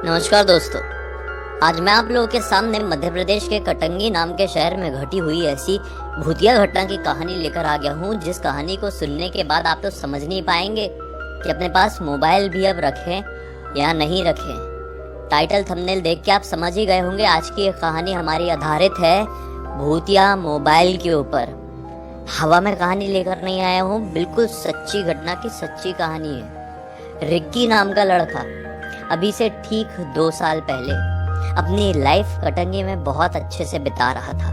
नमस्कार दोस्तों, आज मैं आप लोगों के सामने मध्य प्रदेश के कटंगी नाम के शहर में घटी हुई ऐसी भूतिया घटना की कहानी लेकर आ गया हूँ, जिस कहानी को सुनने के बाद आप तो समझ नहीं पाएंगे कि अपने पास मोबाइल भी अब रखें या नहीं रखें। टाइटल थंबनेल देख के आप समझ ही गए होंगे आज की ये कहानी हमारी आधारित है भूतिया मोबाइल के ऊपर। हवा में कहानी लेकर नहीं आया हूँ, बिल्कुल सच्ची घटना की सच्ची कहानी है। रिक्की नाम का लड़का अभी से ठीक 2 साल पहले अपनी लाइफ कटंगी में बहुत अच्छे से बिता रहा था।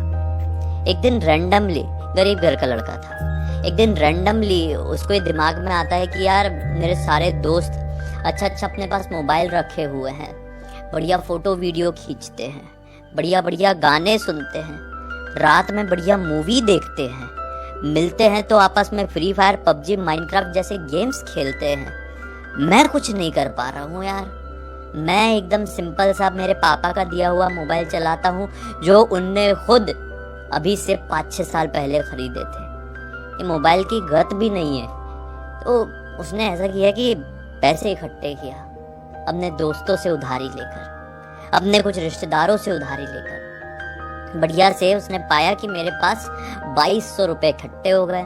एक दिन रैंडमली, गरीब घर का लड़का था, एक दिन रैंडमली उसको दिमाग में आता है कि यार मेरे सारे दोस्त अच्छा अपने पास मोबाइल रखे हुए हैं, बढ़िया फोटो वीडियो खींचते हैं, बढ़िया बढ़िया गाने सुनते हैं, रात में बढ़िया मूवी देखते हैं, मिलते हैं तो आपस में फ्री फायर, पबजी, माइनक्राफ्ट जैसे गेम्स खेलते हैं। मैं कुछ नहीं कर पा रहा हूँ यार। मैं एकदम सिंपल सा मेरे पापा का दिया हुआ मोबाइल चलाता हूँ, जो उनने खुद अभी से 5-6 साल पहले खरीदे थे। ये मोबाइल की गत भी नहीं है। तो उसने ऐसा किया कि पैसे इकट्ठे किया, अपने दोस्तों से उधारी लेकर, अपने कुछ रिश्तेदारों से उधारी लेकर बढ़िया से उसने पाया कि मेरे पास 2200 रुपये इकट्ठे हो गए।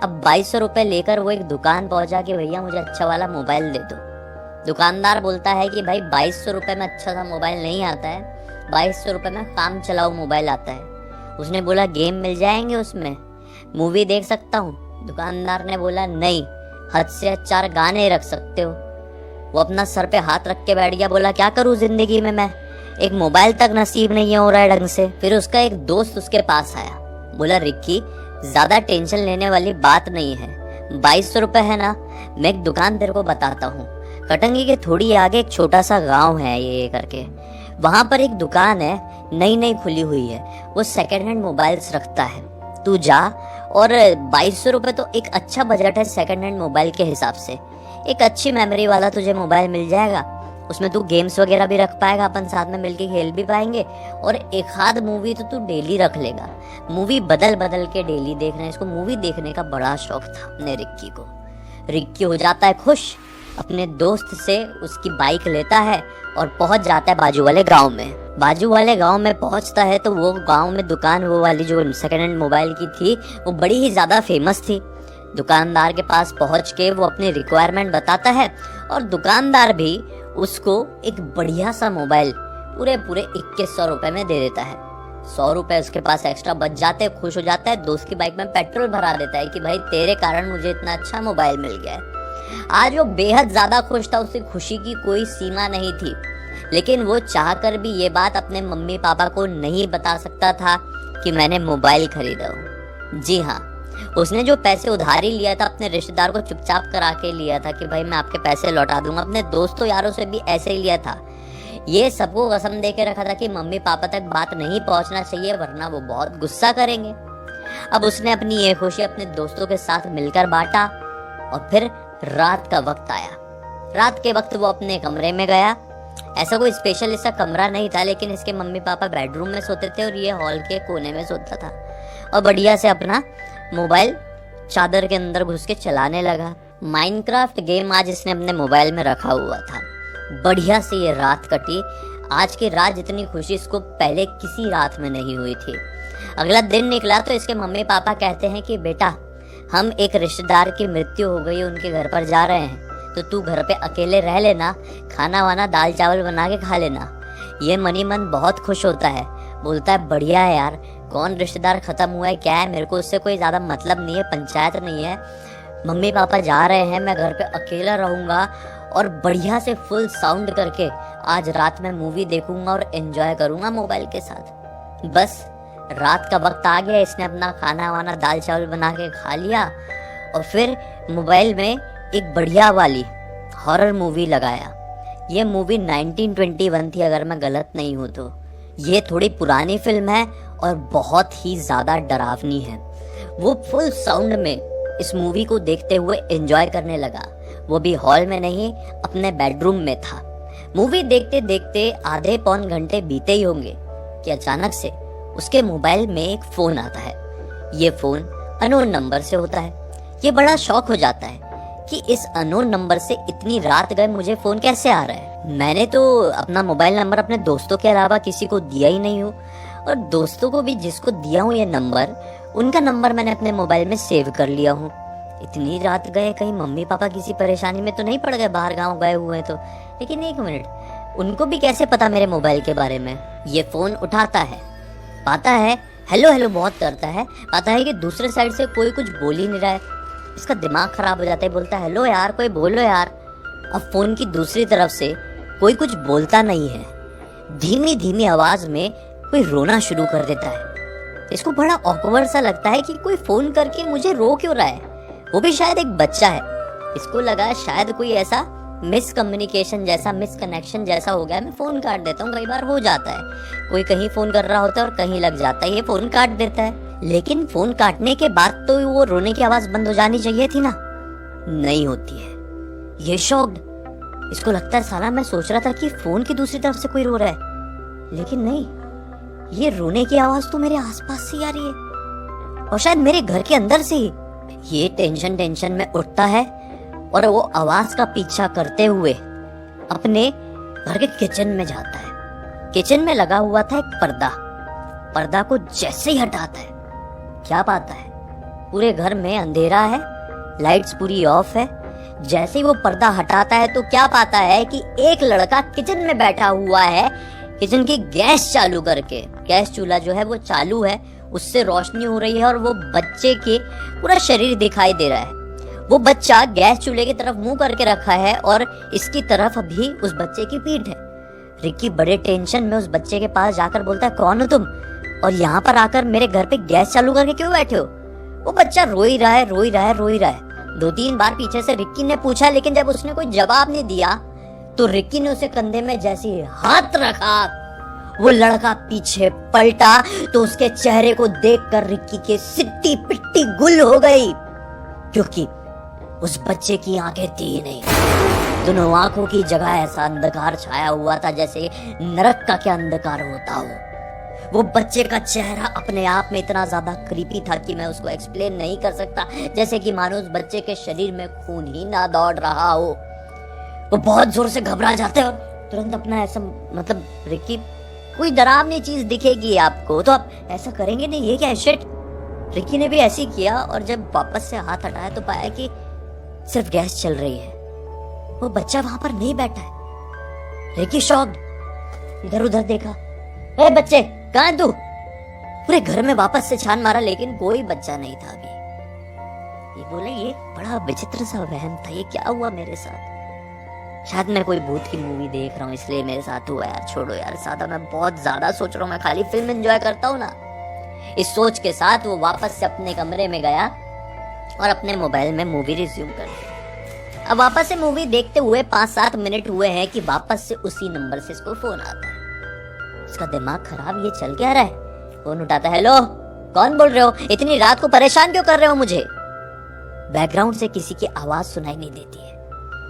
अब 2200 रुपये लेकर वो एक दुकान पहुंचा कि भैया मुझे अच्छा वाला मोबाइल दे दो। दुकानदार बोलता है कि भाई 2200 रुपये में अच्छा सा मोबाइल नहीं आता है, 2200 रुपये में काम चलाओ मोबाइल आता है। उसने बोला गेम मिल जाएंगे उसमें, मूवी देख सकता हूँ। दुकानदार ने बोला नहीं, हद से 4 गाने रख सकते हो। वो अपना सर पे हाथ रख के बैठ गया, बोला क्या करूँ जिंदगी में, मैं एक मोबाइल तक नसीब नहीं हो रहा है ढंग से। फिर उसका एक दोस्त उसके पास आया, बोला रिक्की ज्यादा टेंशन लेने वाली बात नहीं है, 2200 रुपये है ना, मैं एक दुकान तेरे को बताता हूँ। कटंगी के थोड़ी आगे एक छोटा सा गांव है ये करके, वहां पर एक दुकान है, नई खुली हुई है, वो सेकंड हैंड मोबाइल्स रखता है। तू जा और 2200 रुपये तो एक अच्छा बजट है सेकंड हैंड मोबाइल के हिसाब से। एक अच्छी मेमोरी वाला तुझे मोबाइल मिल जाएगा, उसमें तू गेम्स वगैरह भी रख पाएगा, अपन साथ में मिलके खेल भी पाएंगे, और एक आध मूवी तो तू डेली रख लेगा। मूवी बदल बदल के डेली देखना, इसको मूवी देखने का बड़ा शौक था अपने रिक्की को। रिक्की हो जाता है खुश, अपने दोस्त से उसकी बाइक लेता है और पहुंच जाता है बाजू वाले गांव में। बाजू वाले गांव में पहुंचता है तो वो गांव में दुकान, वो वाली जो सेकंड हैंड मोबाइल की थी, वो बड़ी ही ज्यादा फेमस थी। दुकानदार के पास पहुंच के वो अपनी रिक्वायरमेंट बताता है और दुकानदार भी उसको एक बढ़िया सा मोबाइल पूरे 2100 रुपए में दे देता है। 100 रुपए उसके पास एक्स्ट्रा बच जाते हैं, खुश हो जाता है, दोस्त की बाइक में पेट्रोल भरा देता है कि भाई तेरे कारण मुझे इतना अच्छा मोबाइल मिल गया है। आज वो बेहद ज्यादा खुश था, उसकी खुशी की कोई सीमा नहीं थी, लेकिन वो चाहकर भी ये बात अपने मम्मी पापा को नहीं बता सकता था कि मैंने मोबाइल खरीदा हूँ। जी हाँ, उसने जो पैसे उधारी लिया था अपने रिश्तेदार को चुपचाप करा के लिया था कि भाई मैं आपके पैसे लौटा दूंगा। अपने दोस्तों यारों से भी ऐसे ही लिया था। ये सबको कसम दे के रखा था कि मम्मी पापा तक बात नहीं पहुंचना चाहिए, वरना वो बहुत गुस्सा करेंगे। अब उसने अपनी ये खुशी अपने दोस्तों के साथ मिलकर बांटा और फिर रात का वक्त आया। रात के वक्त वो अपने कमरे में गया। ऐसा कोई स्पेशल इसका कमरा नहीं था, लेकिन इसके मम्मी पापा बेडरूम में सोते थे और ये हॉल के कोने में सोता था, और बढ़िया से अपना मोबाइल चादर के अंदर घुस के चलाने लगा। माइनक्राफ्ट गेम आज इसने अपने मोबाइल में रखा हुआ था। बढ़िया से ये रात कटी। आज की रात जितनी खुशी इसको पहले किसी रात में नहीं हुई थी। अगला दिन निकला तो इसके मम्मी पापा कहते हैं कि बेटा हम एक रिश्तेदार की मृत्यु हो गई, उनके घर पर जा रहे हैं, तो तू घर पे अकेले रह लेना, खाना वाना दाल चावल बना के खा लेना। ये मनी मन बहुत खुश होता है, बोलता है बढ़िया है यार, कौन रिश्तेदार खत्म हुआ है क्या है, मेरे को उससे कोई ज्यादा मतलब नहीं है, पंचायत नहीं है, मम्मी पापा जा रहे हैं, मैं घर पे अकेला रहूंगा और बढ़िया से फुल साउंड करके आज रात में मूवी देखूंगा और एंजॉय करूंगा मोबाइल के साथ। बस रात का वक्त आ गया, इसने अपना खाना वाना दाल चावल बना के खा लिया और फिर मोबाइल में एक बढ़िया वाली हॉरर मूवी लगाया। ये मूवी 1921 थी अगर मैं गलत नहीं हूँ तो। ये थोड़ी पुरानी फिल्म है और बहुत ही ज्यादा डरावनी है। वो फुल साउंड में इस मूवी को देखते हुए एंजॉय करने लगा, वो भी हॉल में नहीं, अपने बेडरूम में था। मूवी देखते देखते आधे पौन घंटे बीते ही होंगे कि अचानक से उसके मोबाइल में एक फोन आता है। ये फोन अननोन नंबर से होता है। ये बड़ा शौक हो जाता है कि इस अननोन नंबर से इतनी रात गए मुझे फोन कैसे आ रहा है। मैंने तो अपना मोबाइल नंबर अपने दोस्तों के अलावा किसी को दिया ही नहीं हूँ, और दोस्तों को भी जिसको दिया हूँ ये नंबर, उनका नंबर मैंने अपने मोबाइल में सेव कर लिया हूँ। इतनी रात गए कहीं मम्मी पापा किसी परेशानी में तो नहीं पड़ गए, बाहर गाँव गए हुए तो। लेकिन एक मिनट, उनको भी कैसे पता मेरे मोबाइल के बारे में। ये फोन उठाता है, पाता है हेलो हेलो बहुत करता है, पाता है कि दूसरे साइड से कोई कुछ बोल ही नहीं रहा है। इसका दिमाग खराब हो जाता है, बोलता है हेलो यार कोई बोलो यार। अब फोन की दूसरी तरफ से कोई कुछ बोलता नहीं है, धीमी धीमी आवाज में कोई रोना शुरू कर देता है। इसको बड़ा ऑकवर्ड सा लगता है कि कोई फोन करके मुझे रो क्यों रहा है, वो भी शायद एक बच्चा है। इसको लगा शायद कोई ऐसा मिसकम्युनिकेशन जैसा, मिसकनेक्शन जैसा हो गया, मैं फोन काट देता हूँ। कई बार हो जाता है, कोई कहीं फोन कर रहा होता है और कहीं लग जाता है, ये फोन काट देता है। लेकिन फोन काटने के बाद तो वो रोने की आवाज बंद हो जानी चाहिए थी ना, नहीं होती है। ये शॉक्ड, इसको लगता है साला मैं सोच रहा था कि फोन की दूसरी तरफ से कोई रो रहा है, लेकिन नहीं, ये रोने की आवाज तो मेरे आसपास से आ रही है, और शायद मेरे घर के अंदर से ही। ये टेंशन में उठता है और वो आवाज का पीछा करते हुए अपने घर के किचन में जाता है। किचन में लगा हुआ था एक पर्दा को जैसे ही हटाता है, क्या पाता है, पूरे घर में अंधेरा है, लाइट्स पूरी ऑफ है। जैसे ही वो पर्दा हटाता है तो क्या पाता है कि एक लड़का किचन में बैठा हुआ है, किचन की गैस चालू करके। गैस चूल्हा जो है वो चालू है, उससे रोशनी हो रही है और वो बच्चे के पूरा शरीर दिखाई दे रहा है। वो बच्चा गैस चूल्हे की तरफ मुंह करके रखा है और इसकी तरफ भी उस बच्चे की पीठ है। रिक्की बड़े टेंशन में उस बच्चे के पास जाकर बोलता है कौन हो तुम, और यहाँ पर आकर मेरे घर पे गैस चालू करके क्यों बैठे हो। वो बच्चा रो ही रहा है। 2-3 बार पीछे से रिक्की ने पूछा, लेकिन जब उसने कोई जवाब नहीं दिया तो रिक्की ने उसे कंधे में जैसे ही हाथ रखा, वो लड़का पीछे पलटा तो उसके चेहरे को देखकर रिक्की के सिट्टी पिट्टी गुल हो गई, क्योंकि उस बच्चे की आंखें थी नहीं। दोनों आंखों की जगह ऐसा अंधकार छाया हुआ था जैसे नरक का क्या अंधकार होता हो। वो बच्चे का चेहरा अपने आप में इतना ज्यादा क्रीपी था कि मैं उसको एक्सप्लेन नहीं कर सकता, जैसे कि मानो उस बच्चे के शरीर में खून ही ना दौड़ रहा हो। वो बहुत जोर से घबरा जाते हैं और तुरंत अपना ऐसा, मतलब रिक्की कोई डरावनी चीज दिखेगी आपको तो आप ऐसा करेंगे नहीं, ये क्या है शिट। रिक्की ने भी ऐसे ही किया और जब वापस से हाथ हटाया तो पाया कि सिर्फ गैस चल रही है, वो बच्चा वहां पर नहीं बैठा है। रिक्की शॉक्ड, इधर उधर देखा, ए बच्चे कहाँ है तू। पूरे घर में वापस से छान मारा, लेकिन कोई बच्चा नहीं था अभी। ये बोले ये बड़ा विचित्र सा वहम था, ये क्या हुआ मेरे साथ, शायद मैं कोई भूत की मूवी देख रहा हूँ इसलिए मेरे साथ हुआ। यार छोड़ो यार, सादा मैं बहुत ज्यादा सोच रहा हूँ, मैं खाली फिल्म एंजॉय करता हूँ ना। इस सोच के साथ वो वापस से अपने कमरे में गया और अपने मोबाइल में मूवी रिज्यूम कर दी। अब वापस से मूवी देखते हुए 5-7 मिनट हुए हैं कि वापस से उसी नंबर से इसको फोन आता है। इसका दिमाग खराब, ये चल क्या रहा है। फोन उठाता है, हेलो कौन बोल रहे हो, इतनी रात को परेशान क्यों कर रहे हो मुझे। बैकग्राउंड से किसी की आवाज सुनाई नहीं देती है।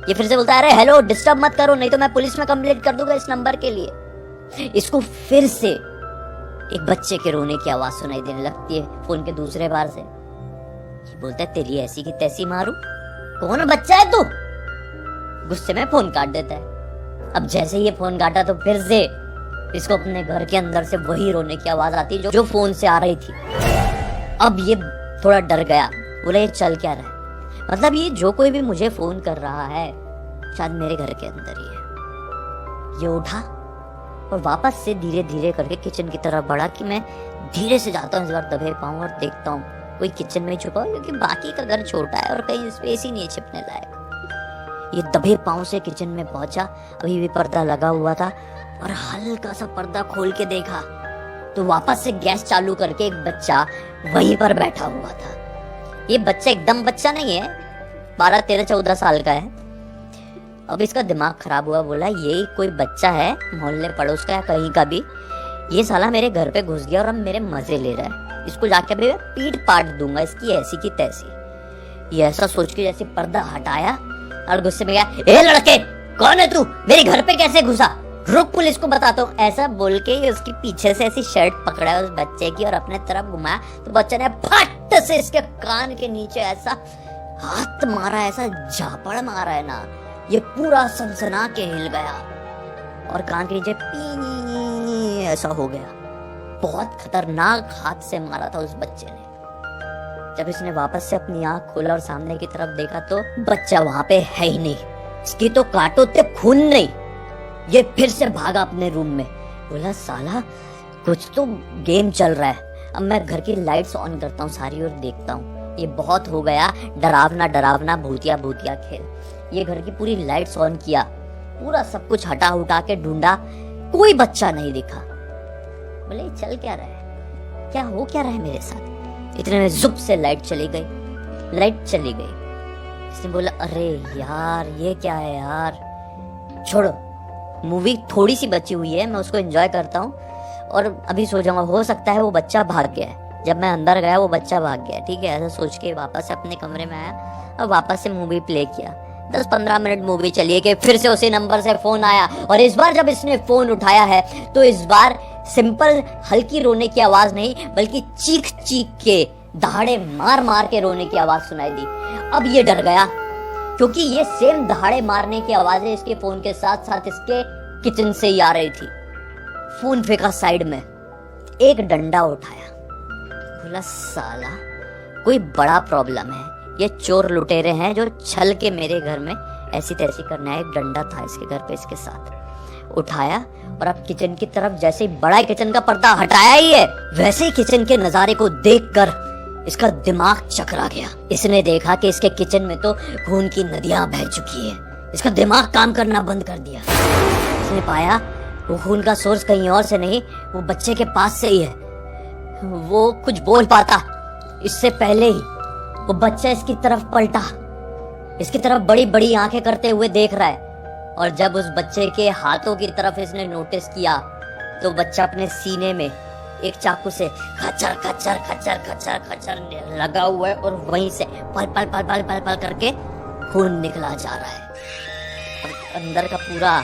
ये फिर से बोलता है, अरे हेलो डिस्टर्ब मत करो नहीं तो मैं पुलिस में कंप्लेंट कर दूंगा इस नंबर के लिए। इसको फिर से एक बच्चे के रोने की आवाज सुनाई देने लगती है फोन के दूसरे बार से। ये बोलता है तेरी ऐसी की तैसी मारू, कौन बच्चा है तू। गुस्से में फोन काट देता है। अब जैसे ये फोन काटा तो फिर से इसको अपने घर के अंदर से वही रोने की आवाज आती है जो फोन से आ रही थी। अब ये थोड़ा डर गया, बोला ये चल क्या रहा है, मतलब ये जो कोई भी मुझे फोन कर रहा है शायद मेरे घर के अंदर ही है। ये उठा और वापस से धीरे धीरे करके किचन की तरफ बढ़ा कि मैं धीरे से जाता हूँ, इस बार दबे पाऊँ और देखता हूँ कोई किचन में छुपा हो, क्योंकि बाकी का घर छोटा है और कहीं स्पेस ही नहीं है छिपने लायक। ये दबे पाँव से किचन में पहुंचा, अभी भी पर्दा लगा हुआ था और हल्का सा पर्दा खोल के देखा तो वापस से गैस चालू करके एक बच्चा वहीं पर बैठा हुआ था। ये बच्चा एकदम बच्चा नहीं है, 12, 13, 14 साल का है। अब इसका दिमाग खराब हुआ, बोला ये कोई बच्चा है मोहल्ले पड़ोस का या कहीं का भी, ये साला मेरे घर पे घुस गया और अब मेरे मजे ले रहा है, इसको जाके भी मैं पीट पाट दूंगा इसकी ऐसी की तैसी। ये ऐसा सोच के जैसे पर्दा हटाया और गुस्से में गया, ए लड़के कौन है तू, मेरे घर पे कैसे घुसा, रुक पुलिस को बताता हूँ। ऐसा बोल के उसके पीछे से ऐसी शर्ट पकड़ा उस बच्चे की और अपने तरफ घुमाया तो बच्चे ने फट से इसके कान के नीचे ऐसा हाथ मारा, ऐसा झापड़ मारा है ना, ये पूरा सनसना के हिल गया और कान के नीचे पी ऐसा हो गया। बहुत खतरनाक हाथ से मारा था उस बच्चे ने। जब इसने वापस से अपनी आंख खोला और सामने की तरफ देखा तो बच्चा वहां पे है ही नहीं। इसकी तो काटो ते खून नहीं। ये फिर से भागा अपने रूम में। बोला साला कुछ तो गेम चल रहा है। अब मैं घर की लाइट्स ऑन करता हूँ सारी और देखता हूँ। ये बहुत हो गया डरावना डरावना भूतिया भूतिया खेल। ये घर की पूरी लाइट्स ऑन किया, पूरा सब कुछ हटा उठा के ढूंढा, कोई बच्चा नहीं दिखा। बोले चल क्या रहा है, क्या हो क्या रहा है मेरे साथ। इतने में जुप से लाइट चली गई। लाइट चली गई। इसने बोला अरे यार ये क्या है यार, छोड़ो, मूवी थोड़ी सी बची हुई है, मैं उसको एंजॉय करता हूँ और अभी सो जाऊंगा। हो सकता है वो बच्चा भाग गया है। जब मैं अंदर गया वो बच्चा भाग गया, ठीक है। ऐसा सोच के वापस अपने कमरे में आया और वापस से मूवी प्ले किया। 10-15 मिनट मूवी चली कि फिर से उसी नंबर से फोन आया और इस बार जब इसने फोन उठाया है तो इस बार सिंपल हल्की रोने की आवाज नहीं बल्कि चीख चीख के दहाड़े मार मार के रोने की आवाज सुनाई दी। अब ये डर गया क्योंकि ये सेम दहाड़े मारने की आवाजें इसके फोन के साथ साथ इसके किचन से ही आ रही थी। फोन फेंका साइड में, एक डंडा उठाया। बोला साला कोई बड़ा प्रॉब्लम है, ये चोर लुटेरे हैं जो छल के मेरे घर में ऐसी तैसी करने आए। एक डंडा था इसके घर पे, इसके साथ उठाया और अब किचन की तरफ जैसे ही बड़ा किचन का पर्दा हटाया ही है वैसे ही किचन के नजारे को देखकर इसका दिमाग चकरा गया। इसने देखा कि इसके किचन में तो खून की नदियां बह चुकी है। इसका दिमाग काम करना बंद कर दिया। इसने पाया वो खून का सोर्स कहीं और से नहीं, वो बच्चे के पास से ही है। वो कुछ बोल पाता इससे पहले ही वो बच्चा इसकी तरफ पलटा, इसकी तरफ बड़ी बड़ी आंखें करते हुए देख रहा है। और जब उस बच्चे के हाथों की तरफ इसने नोटिस किया तो बच्चा अपने सीने में एक चाकू से खचर खचर खचर खचर खचर लगा हुआ है और वहीं से पल पल पल पल पल पल करके खून निकला जा रहा है। और अंदर का पूरा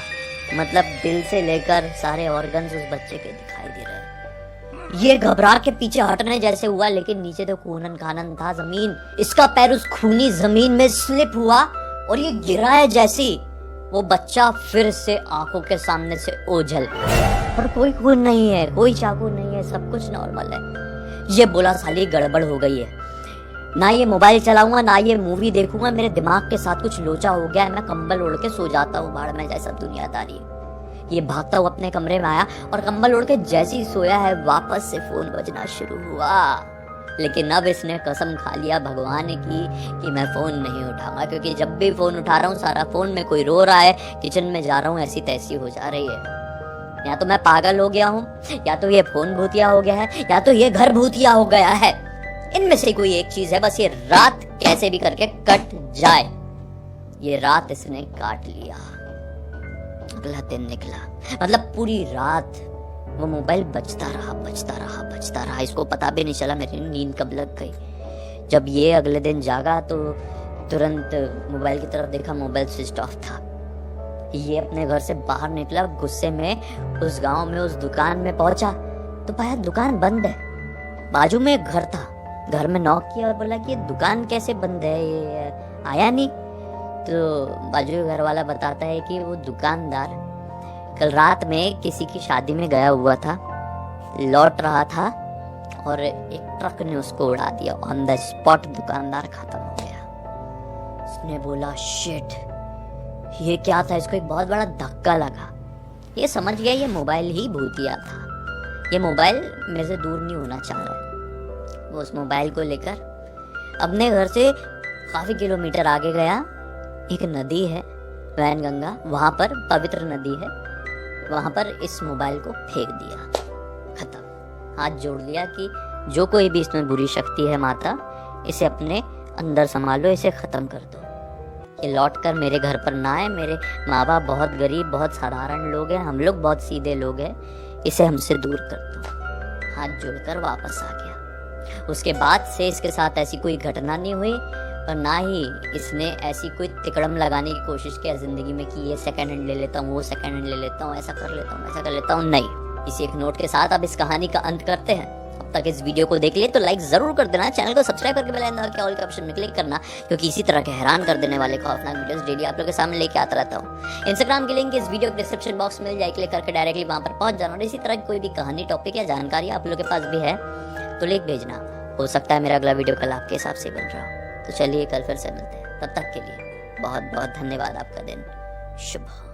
मतलब दिल से लेकर सारे ऑर्गन्स उस बच्चे के दिखाई दे रहे हैं। ये घबरा के पीछे हटने जैसे हुआ लेकिन नीचे तो खूनन खानन था जमीन। इसका पैर उस खूनी जमीन में स्लिप हुआ और ये गिरा है जैसी वो बच्चा फिर से आंखों के सामने से ओझल। पर कोई खून नहीं है, कोई चाकू नहीं है, सब कुछ नॉर्मल है। ये बोला साली गड़बड़ हो गई है, ना ये मोबाइल चलाऊंगा ना ये मूवी देखूंगा, मेरे दिमाग के साथ कुछ लोचा हो गया है। मैं कंबल ओढ़ के सो जाता हूँ भाड़ में जैसा दुनियादारी। ये भागता हुआ अपने कमरे में आया और कंबल ओढ़ के जैसे ही सोया है वापस से फोन बजना शुरू हुआ। लेकिन अब इसने कसम खा लिया भगवान की कि मैं फोन नहीं उठाऊंगा, क्योंकि जब भी फोन उठा रहा हूँ सारा फोन में कोई रो रहा है, किचन में जा रहा हूँ ऐसी तैसी हो जा रही है। या तो मैं पागल हो गया हूँ, या तो ये फोन भूतिया हो गया है, या तो ये घर भूतिया हो गया है। इनमें से कोई एक चीज है, बस ये रात कैसे भी करके कट जाए। ये रात इसने काट लिया। अगला दिन निकला, मतलब पूरी रात वो मोबाइल बजता रहा बजता रहा बजता रहा। इसको पता भी नहीं चला मेरी नींद कब लग गई। जब ये अगले दिन जागा तो तुरंत मोबाइल की तरफ देखा, मोबाइल स्विच ऑफ था। ये अपने घर से बाहर निकला गुस्से में, उस गांव में उस दुकान में पहुंचा तो पाया दुकान बंद है। बाजू में एक घर था, घर में नॉक किया और बोला कि ये दुकान कैसे बंद है, ये आया नहीं। तो बाजू के घर वाला बताता है कि वो दुकानदार कल रात में किसी की शादी में गया हुआ था, लौट रहा था और एक ट्रक ने उसको उड़ा दिया। ऑन द स्पॉट दुकानदार खत्म हो गया। उसने बोला शिट, ये क्या था। इसको एक बहुत बड़ा धक्का लगा। ये समझ गया ये मोबाइल ही भूतिया था, ये मोबाइल मेरे से दूर नहीं होना चाह रहा है। वो उस मोबाइल को लेकर अपने घर से काफी किलोमीटर आगे गया। एक नदी है वैनगंगा, वहां पर पवित्र नदी है, वहां पर इस मोबाइल को फेंक दिया। खत्म। हाथ जोड़ लिया कि जो कोई भी इसमें बुरी शक्ति है माता, इसे अपने अंदर संभालो, इसे खत्म कर दो। ये लौट कर मेरे घर पर ना आए। मेरे माँ बाप बहुत गरीब बहुत साधारण लोग हैं, हम लोग बहुत सीधे लोग हैं, इसे हमसे दूर कर दो। हाथ जोड़कर वापस आ गया। उसके बाद से इसके साथ ऐसी कोई घटना नहीं हुई और ना ही इसने ऐसी कोई तिकड़म लगाने की कोशिश किया जिंदगी में कि ये सेकंड हैंड ले लेता हूँ, वो सेकंड हैंड ले लेता हूँ, ऐसा कर लेता हूँ, ऐसा कर लेता हूँ। नहीं। इसी एक नोट के साथ अब इस कहानी का अंत करते हैं। तक इस वीडियो को देख ले तो लाइक जरूर कर देना, चैनल को सब्सक्राइब करके बेल आइकन दबा के ऑल के ऑप्शन में क्लिक करना, क्योंकि इसी तरह के हैरान कर देने वाले खौफनाक वीडियोस डेली आप लोगों के सामने लेके आता रहता हूँ। इंस्टाग्राम की लिंक इस वीडियो के डिस्क्रिप्शन बॉक्स में मिल जाए, क्लिक करके डायरेक्टली वहां पर पहुंच जाना। और इसी तरह की कोई भी कहानी, टॉपिक या जानकारी आप लोगों के पास भी है तो लिख भेजना, हो सकता है मेरा अगला वीडियो कल आपके हिसाब से बन रहा हो। तो चलिए कल फिर से मिलते हैं, तब तक के लिए बहुत बहुत धन्यवाद। आपका दिन शुभ हो।